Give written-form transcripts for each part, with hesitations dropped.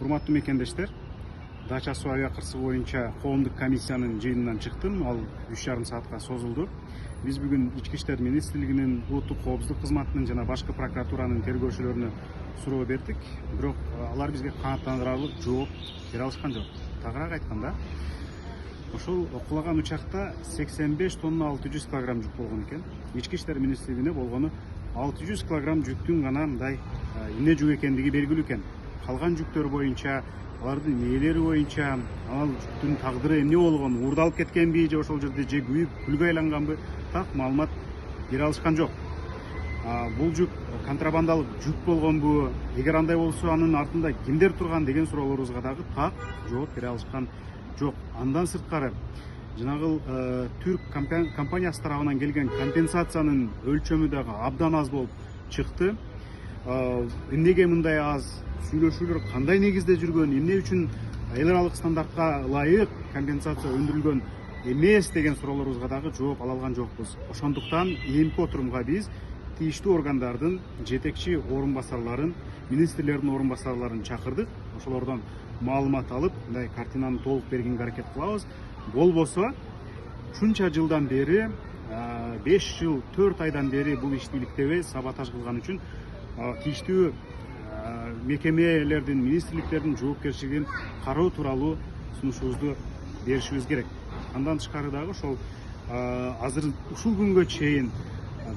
Урматтуу мекендештер, Дача суу аябай кырсыгы боюнча коомдук комиссиянын жыйынынан чыктым. Ал 3,5 саатка созулду. Биз бүгүн Ички иштер министрлигинин, улуттук коопсуздук кызматынын жана башкы прокуратуранын тергөөчүлөрүнө суроо бердик. Бирок алар бизге канааттандырарлык жооп бере алышкан жок. Тагыраак айтканда, ошол кулаган учакта 85 тонна 600 килограмм жүк болгон экен. Ички иштер министрлигине болгону 600 килограмм жүктүн гана мындай эмне жүк экендиги белгилүү экен. Калган жүктөр боюнча, алардын ээлери боюнча, ал жүктүн тагдыры эмне болгон, уурдалып кеткенби же ошол жерде же күйүп күлгө айланганбы, так маалымат бере алышкан жок. Бул жүк контрабандалык жүк болгонбу, эгер андай болсо анын артында кимдер турган деген суроолорубузга дагы так жооп бере алышкан жок. Андан сырткары жанагыл түрк компаниясы тарабынан келген компенсациянын өлчөмү дагы абдан аз болуп чыкты. Эмнеге мындай аз, сүйлөшүүлөр кандай негизде жүргөн, эмне үчүн эл аралык стандартка ылайык компенсация өндүрүлгөн эмес деген суроолорубузга дагы жооп ала алган жокпуз. Ошондуктан эмки отурумга биз тийиштүү органдардын жетекчи орун басарларын, министрлердин орун басарларын чакырдык. Ошолордон маалымат алып, мындай картинаны толук бергенге аракет кылабыз. Болбосо ушунча жылдан бери, 5 жыл 4 айдан бери бул ишти иликтебей саботаж кылган үчүн тийиштүү мекемелердин, министрликтердин жоопкерчилигин кароо тууралуу сунушубузду беришибиз керек. Андан тышкары дагы ошол азыр ушул күнгө чейин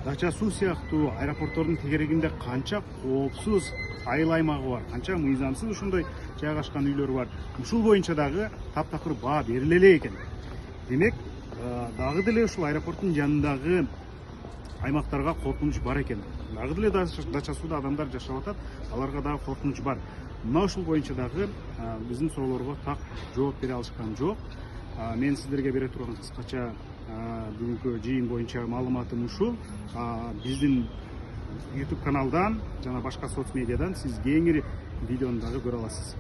Дача суу сыяктуу аэропорттордун тегерегинде канча коопсуз айыл аймагы бар, канча мыйзамсыз ушундай жайгашкан үйлөр бар. Ушул боюнча дагы таптакыр баа бериле эле экен. Демек, дагы деле ушул аэропорттун жанындагы аймактарга коркунуч бар экен. Дагы деле Дача сууда адамдар жашап атат, аларга дагы коркунуч бар. Мына ушул боюнча дагы биздин суроолорго так жооп бере алышкан жок. Мен сиздерге бере турган кыскача бүгүнкү жыйын боюнча маалыматым ушул. Биздин YouTube каналдан жана башка соц медиадан сиз кеңири видеону дагы көрө аласыз.